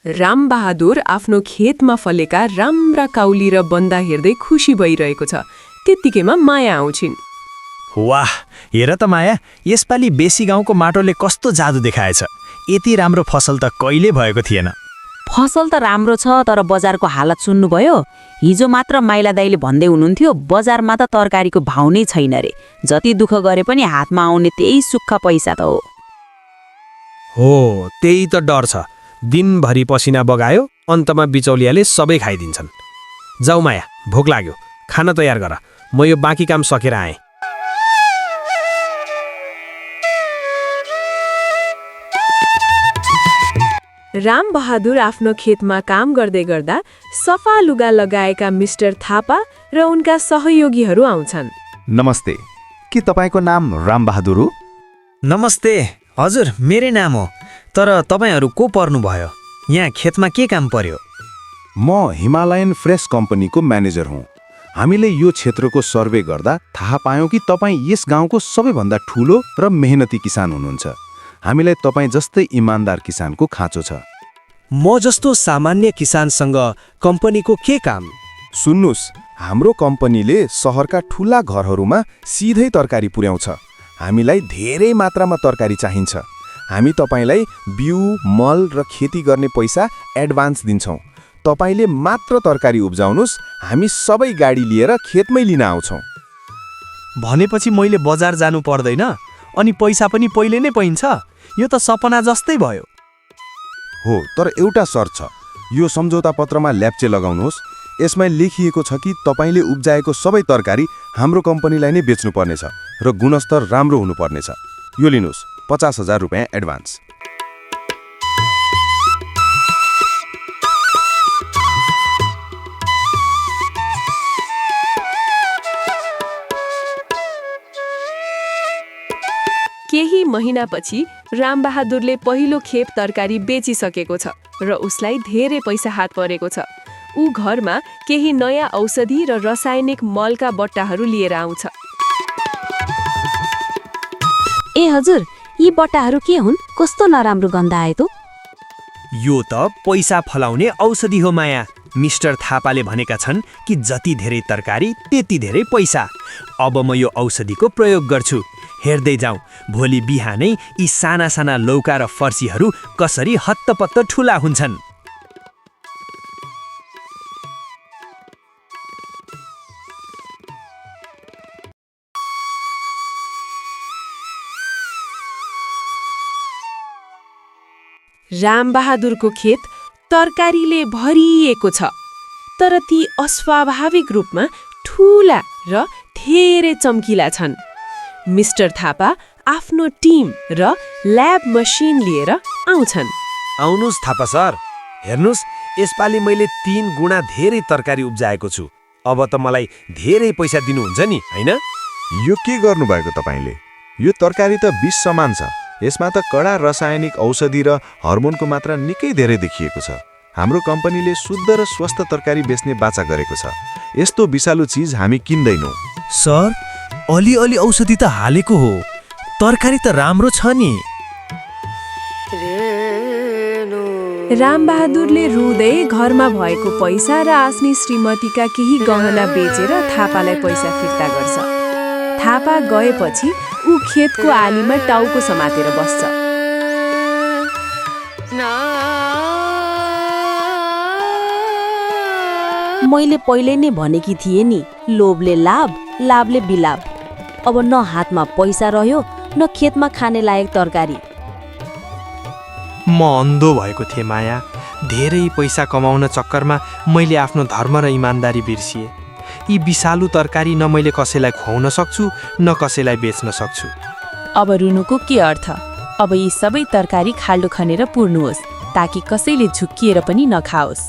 रामबहादुर आफ्नो खेतमा फलेका राम्रा काउली र बन्दा हेर्दै खुसी भइरहेको छ। त्यत्तिकैमा माया आउँछिन्। वाह, हेर त माया, यसपालि बेसी गाउँको माटोले कस्तो जादु देखाएछ। यति राम्रो फसल त कहिले भएको थिएन। फसल त राम्रो छ, तर बजारको हालत सुन्नुभयो? हिजो मात्र माइला दाइले भन्दै हुनुहुन्थ्यो बजारमा त तरकारीको भाउ नै छैन रे। जति दुःख गरे पनि हातमा आउने त्यही सुक्खा पैसा त हो। त्यही त डर छ। दिनभरि पसिना बगायो, अन्तमा बिचौलियाले सबै खाइदिन्छन्। जाऊ माया, भोक लाग्यो, खाना तयार गर। म यो बाँकी काम सकेर आएँ। रामबहादुर आफ्नो खेतमा काम गर्दै गर्दा सफा लुगा लगाएका मिस्टर थापा र उनका सहयोगीहरू आउँछन्। नमस्ते, के तपाईँको नाम रामबहादुर हो? नमस्ते हजुर, मेरै नाम हो। तर तपाईँहरू को पर्नुभयो? यहाँ खेतमा के काम पर्यो? म हिमालयन फ्रेस कम्पनीको म्यानेजर हुँ। हामीले यो क्षेत्रको सर्वे गर्दा थाहा पायौँ कि तपाईँ यस गाउँको सबैभन्दा ठुलो र मेहनती किसान हुनुहुन्छ। हामीलाई तपाईँ जस्तै इमान्दार किसानको खाँचो छ। म जस्तो सामान्य किसानसँग कम्पनीको के काम? सुन्नुस्, हाम्रो कम्पनीले सहरका ठुला घरहरूमा सिधै तरकारी पुर्याउँछ। हामीलाई धेरै मात्रामा तरकारी चाहिन्छ। हामी तपाईँलाई बिउ, मल र खेती गर्ने पैसा एडभान्स दिन्छौँ। तपाईँले मात्र तरकारी उब्जाउनुस्, हामी सबै गाडी लिएर खेतमै लिन आउँछौँ। भनेपछि मैले बजार जानु पर्दैन अनि पैसा पनि पहिले नै पाइन्छ? यो त सपना जस्तै भयो। हो, तर एउटा शर्त छ। यो सम्झौता पत्रमा ल्याप्चे लगाउनुहोस्। यसमा लेखिएको छ कि तपाईँले उब्जाएको सबै तरकारी हाम्रो कम्पनीलाई नै बेच्नुपर्नेछ र गुणस्तर राम्रो हुनुपर्नेछ। यो लिनुहोस्, 50,000 रुपियाँ एडभान्स। केही महिनापछि रामबहादुरले पहिलो खेप तरकारी बेचिसकेको छ र उसलाई धेरै पैसा हात परेको छ। ऊ घरमा केही नयाँ औषधि र रासायनिक मलका बट्टाहरू लिएर आउँछ। ए हजुर, यी बट्टाहरू के हुन्? कस्तो नराम्रो गन्ध आयो त। यो त पैसा फलाउने औषधि हो माया। मिस्टर थापाले भनेका छन् कि जति धेरै तरकारी त्यति धेरै पैसा। अब म यो औषधिको प्रयोग गर्छु। हेर्दै जाउँ, भोलि बिहानै यी साना साना लौका र फर्सीहरू कसरी हत्तपत्त ठुला हुन्छन्। रामबहादुरको खेत तरकारीले भरिएको छ, तर ती अस्वाभाविक रूपमा ठूला र धेरै चम्किला छन्। मिस्टर थापा आफ्नो टिम र ल्याब मसिन लिएर आउँछन्। आउनुहोस् थापा सर, हेर्नुहोस्, यसपालि मैले 3 गुणा धेरै तरकारी उब्जाएको छु। अब त मलाई धेरै पैसा दिनुहुन्छ नि, हैन? यो के गर्नुभएको तपाईँले? यो तरकारी त विष समान छ। यसमा त कडा रासायनिक औषधि र हर्मोनको मात्रा निकै धेरै देखिएको छ। हाम्रो कम्पनीले शुद्ध र स्वस्थ तरकारी बेच्ने बाचा गरेको छ। यस्तो विषालु चिज हामी किन्दैनौँ। सर, अलिअलि औषधि त हालेको हो, तरकारी त राम्रो छ नि। रामबहादुरले रुँदै घरमा भएको पैसा र आफ्नी श्रीमतीका केही गहना बेचेर थापालाई पैसा फिर्ता गर्छ। थापा गएपछि ऊ खेतको आलीमा टाउको समातेर बस्छ। मैले पहिले नै भनेकी थिएँ नि, लोभले लाभ, लाभले बिलाभ। अब न हातमा पैसा रह्यो, न खेतमा खाने लायक तरकारी। म अन्धो भएको थिएँ माया। धेरै पैसा कमाउन चक्करमा मैले आफ्नो धर्म र इमान्दारी बिर्सिएँ। यी विषालु तरकारी न मैले कसैलाई खुवाउन सक्छु, न कसैलाई बेच्न सक्छु। अब रुनुको के अर्थ? अब यी सबै तरकारी खाल्डो खनेर पुर्नुहोस्, ताकि कसैले झुक्किएर पनि नखाओस्।